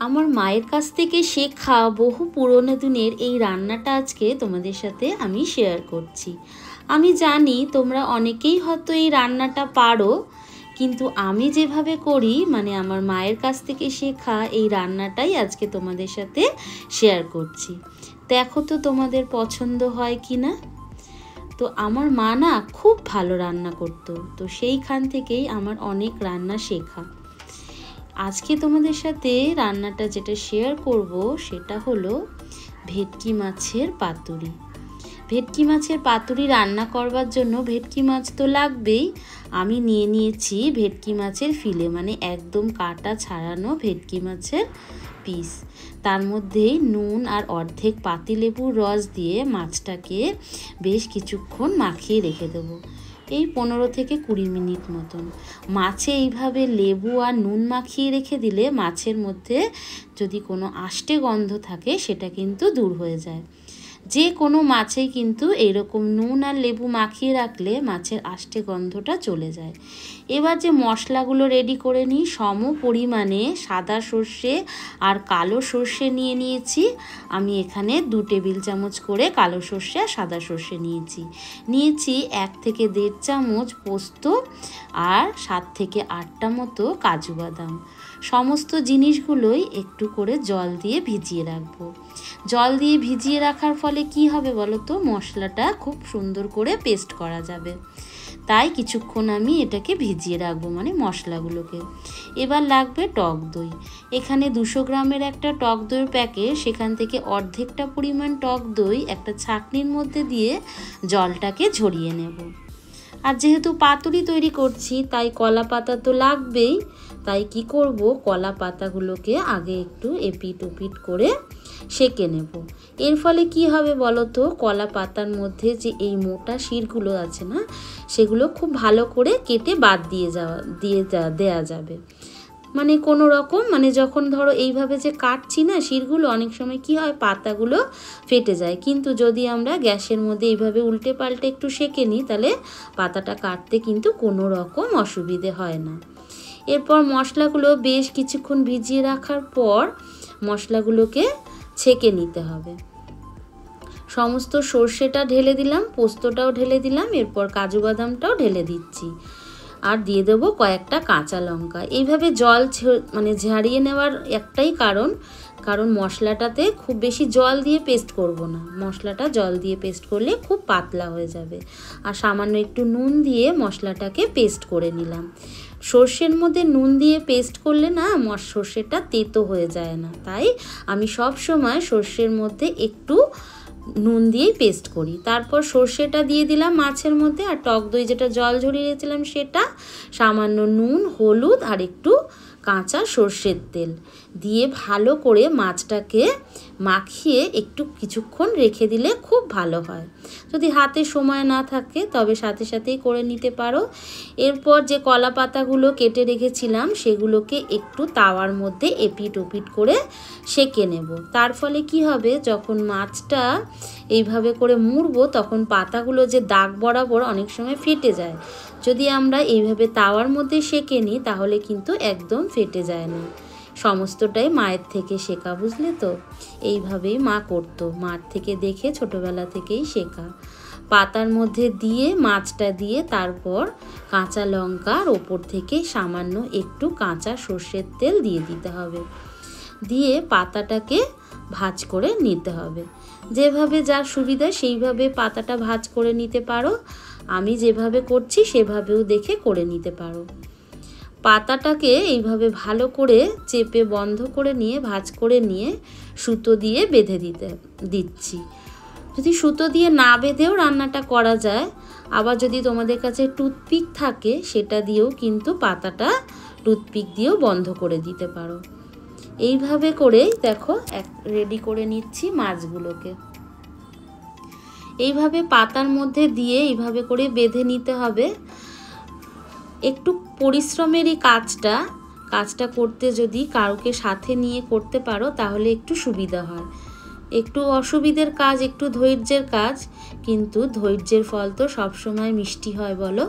আমার মায়ের কাছ থেকে শেখা বহু পুরনো দিনের এই রান্নাটা আজকে তোমাদের সাথে আমি শেয়ার করছি। আমি জানি তোমরা অনেকেই হয়তো এই রান্নাটা পারো, কিন্তু আমি যেভাবে করি মানে আমার মায়ের কাছ থেকে শেখা এই রান্নাটাই আজকে তোমাদের সাথে শেয়ার করছি। দেখো তো তোমাদের পছন্দ হয় কি না। তো আমার মা না খুব ভালো রান্না করতো, তো সেইখান থেকেই আমার অনেক রান্না শেখা। আজকে তোমাদের সাথে রান্নাটা যেটা শেয়ার করব সেটা হলো ভেটকি মাছের পাতুরি। ভেটকি মাছের পাতুরি রান্না করবার জন্য ভেটকি মাছ তো লাগবেই। আমি নিয়ে নিয়েছি ভেটকি মাছের ফিলে, মানে একদম কাটা ছাড়ানো ভেটকি মাছের পিস। তার মধ্যে নুন আর অর্ধেক পাতিলেবুর রস দিয়ে মাছটাকে বেশ কিছুক্ষণ মাখিয়ে রেখে দেবো, এই 15 থেকে 20 মিনিট মতন। মাছে এইভাবে লেবু আর নুন মাখিয়ে রেখে দিলে মাছের মধ্যে যদি কোনো আষ্টে গন্ধ থাকে সেটা কিন্তু দূর হয়ে যায়। যে কোনো মাছেই কিন্তু এইরকম নুন আর লেবু মাখিয়ে রাখলে মাছের আষ্টে গন্ধটা চলে যায়। এবার যে মশলাগুলো রেডি করে নিই, সম পরিমাণে সাদা সর্ষে আর কালো সর্ষে নিয়ে নিয়েছি। আমি এখানে 2 টেবিল চামচ করে কালো সর্ষে আর সাদা সর্ষে নিয়েছি। 1 থেকে 1.5 চামচ পোস্ত আর 7 থেকে 8টা মতো কাজু বাদাম। সমস্ত জিনিসগুলোই একটু করে জল দিয়ে ভিজিয়ে রাখবো। জল দিয়ে ভিজিয়ে রাখার ফলে কি হবে বলো তো, মশলাটা খুব সুন্দর করে পেস্ট করা যাবে। তাই কিছুক্ষণ আমি এটাকে ভিজিয়ে রাখবো, মানে মশলাগুলোকে। এবার লাগবে টক দই। এখানে 200 গ্রামের একটা টক দইয়ের প্যাকেট, সেখান থেকে অর্ধেকটা পরিমাণ টক দই একটা ছাঁকনির মধ্যে দিয়ে জলটাকে ঝরিয়ে নেব। আর যেহেতু পাতুরি তৈরি করছি তাই কলা পাতা তো লাগবেই। তাই কি করব, কলা পাতাগুলোকে আগে একটু এপিট ওপিট করে সেঁকে নেব। এর ফলে কি হবে বলো তো, কলা পাতার মধ্যে যে এই মোটা শিরগুলো আছে না, সেগুলো খুব ভালো করে কেটে বাদ দেওয়া যাবে। মানে কোনো রকম, মানে যখন ধরো এইভাবে যে কাটছি না শিরগুলো, অনেক সময় কি হয় পাতাগুলো ফেটে যায়। কিন্তু যদি আমরা গ্যাসের মধ্যে এইভাবে উল্টে পাল্টে একটু সেঁকে নিই তাহলে পাতাটা কাটতে কিন্তু কোনো রকম অসুবিধে হয় না। এরপর মশলাগুলো বেশ কিছুক্ষণ ভিজিয়ে রাখার পর মশলাগুলোকে ছেঁকে নিতে হবে। সমস্ত সর্ষেটা ঢেলে দিলাম, পোস্তটাও ঢেলে দিলাম, এরপর কাজু বাদামটাও ঢেলে দিচ্ছি। আর দিয়ে দেবো কয়েকটা কাঁচা লঙ্কা। এইভাবে জল মানে ঝারিয়ে নেওয়ার একটাই কারণ মশলাটাতে খুব বেশি জল দিয়ে পেস্ট করব না। মশলাটা জল দিয়ে পেস্ট করলে খুব পাতলা হয়ে যাবে। আর সামান্য একটু নুন দিয়ে মশলাটাকে পেস্ট করে নিলাম। সর্ষের মধ্যে নুন দিয়ে পেস্ট করলে না সর্ষেটা তেতো হয়ে যায় না, তাই আমি সব সময় সর্ষের মধ্যে একটু নুন দিয়েই পেস্ট করি। তারপর সর্ষেটা দিয়ে দিলাম মাছের মধ্যে, আর টক দই যেটা জল ঝরিয়ে রেখেছিলাম সেটা, সামান্য নুন, হলুদ আর একটু কাঁচা সর্ষের তেল দিয়ে ভালো করে মাছটাকে মাখিয়ে একটু কিছুক্ষণ রেখে দিলে খুব ভালো হয়। যদি হাতে সময় না থাকে তবে সাথে সাথেই করে নিতে পারো। এরপর যে কলা পাতাগুলো কেটে রেখেছিলাম সেগুলোকে একটু তাওয়ার মধ্যে এপিট ওপিট করে সেঁকে নেব। তার ফলে কি হবে, যখন মাছটা এইভাবে করে মুড়বো তখন পাতাগুলো যে দাগ বরাবর অনেক সময় ফেটে যায়। যদি আমরা এইভাবে তাওয়ার মধ্যে সেঁকে নিই তাহলে কিন্তু একদম ফেটে যায় না। সমস্তটাই মায়ের থেকে শেখা, বুঝলে তো। এইভাবেই মা করতো, মার থেকে দেখে ছোটবেলা থেকেই শেখা। পাতার মধ্যে দিয়ে মাছটা দিয়ে তারপর কাঁচা লঙ্কার ওপর থেকে সামান্য একটু কাঁচা সর্ষের তেল দিয়ে দিতে হবে। দিয়ে পাতাটাকে ভাজ করে নিতে হবে। যেভাবে যার সুবিধা সেইভাবে পাতাটা ভাজ করে নিতে পারো। আমি যেভাবে করছি সেভাবেও দেখে করে নিতে পারো। পাতাটাকে এইভাবে ভালো করে চেপে বন্ধ করে নিয়ে ভাজ করে নিয়ে সুতো দিয়ে বেঁধে দিচ্ছি। যদি সুতো দিয়ে না বেঁধেও রান্নাটা করা যায়, আবার যদি তোমাদের কাছে টুথপিক থাকে সেটা দিয়েও কিন্তু পাতাটা টুথপিক দিয়েও বন্ধ করে দিতে পারো। এইভাবে করেই দেখো রেডি করে নিচ্ছি মাছগুলোকে। এইভাবে পাতার মধ্যে দিয়ে এইভাবে করে বেঁধে নিতে হবে। একটু পরিশ্রমেরই কাজটা করতে যদি কাউকে সাথে নিয়ে করতে পারো তাহলে একটু সুবিধা হয়। একটু অসুবিধের কাজ, একটু ধৈর্যের কাজ, কিন্তু ধৈর্যের ফল তো সবসময় মিষ্টি হয় বলো।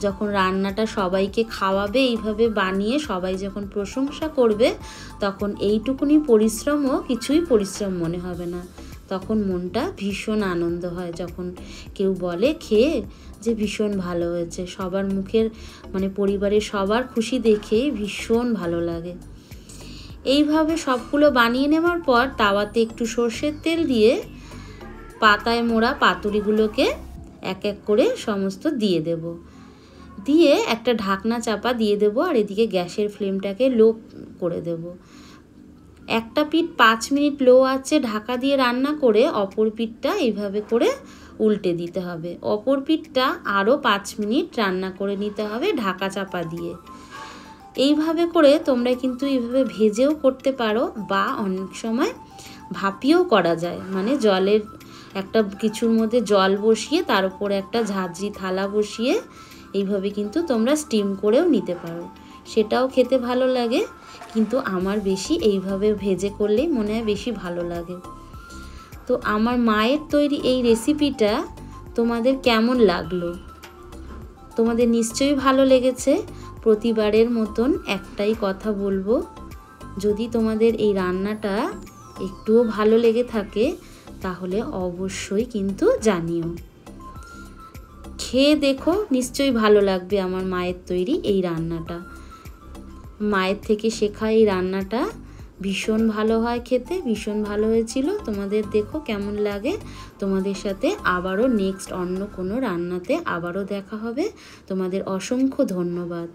যখন রান্নাটা সবাইকে খাওয়াবে এইভাবে বানিয়ে, সবাই যখন প্রশংসা করবে, তখন এইটুকুনি পরিশ্রমও কিছুই পরিশ্রম মনে হবে না। তখন মনটা ভীষণ আনন্দ হয় যখন কেউ বলে খেয়ে যে ভীষণ ভালো হয়েছে। সবার মুখের মানে পরিবারের সবার খুশি দেখে ভীষণ ভালো লাগে। এইভাবে সবগুলো বানিয়ে নেওয়ার পর তাওয়াতে একটু সর্ষের তেল দিয়ে পাতায় মোড়া পাতুরিগুলোকে এক এক করে সমস্ত দিয়ে দেব। দিয়ে একটা ঢাকনা চাপা দিয়ে দেব, আর এদিকে গ্যাসের ফ্লেমটাকে লো করে দেব। একটা পিঠ 5 মিনিট লো আঁচে ঢাকা দিয়ে রান্না করে অপর পিঠটা এইভাবে করে উল্টে দিতে হবে। অপর পিঠটা আরও 5 মিনিট রান্না করে নিতে হবে ঢাকা চাপা দিয়ে। এইভাবে করে তোমরা কিন্তু এইভাবে ভেজেও করতে পারো, বা অনেক সময় ভাপিয়েও করা যায়। মানে জলের একটা কিছুর মধ্যে জল বসিয়ে তার উপরে একটা ঝাঁঝরি থালা বসিয়ে এইভাবে কিন্তু তোমরা স্টিম করেও নিতে পারো, সেটাও খেতে ভালো লাগে। কিন্তু আমার বেশি এইভাবে ভেজে করলেই মনে হয় বেশি ভালো লাগে। তো আমার মায়ের তৈরি এই রেসিপিটা তোমাদের কেমন লাগলো? তোমাদের নিশ্চয়ই ভালো লেগেছে। প্রতিবারের মতন একটাই কথা বলবো, যদি তোমাদের এই রান্নাটা একটুও ভালো লেগে থাকে তাহলে অবশ্যই কিন্তু জানিও। খেয়ে দেখো, নিশ্চয়ই ভালো লাগবে আমার মায়ের তৈরি এই রান্নাটা। মায়ের থেকে শেখা এই রান্নাটা ভীষণ ভালো হয় খেতে, ভীষণ ভালো হয়েছিল। তোমাদের দেখো কেমন লাগে। তোমাদের সাথে আবারও নেক্সট অন্য কোনো রান্নাতে আবারও দেখা হবে। তোমাদের অসংখ্য ধন্যবাদ।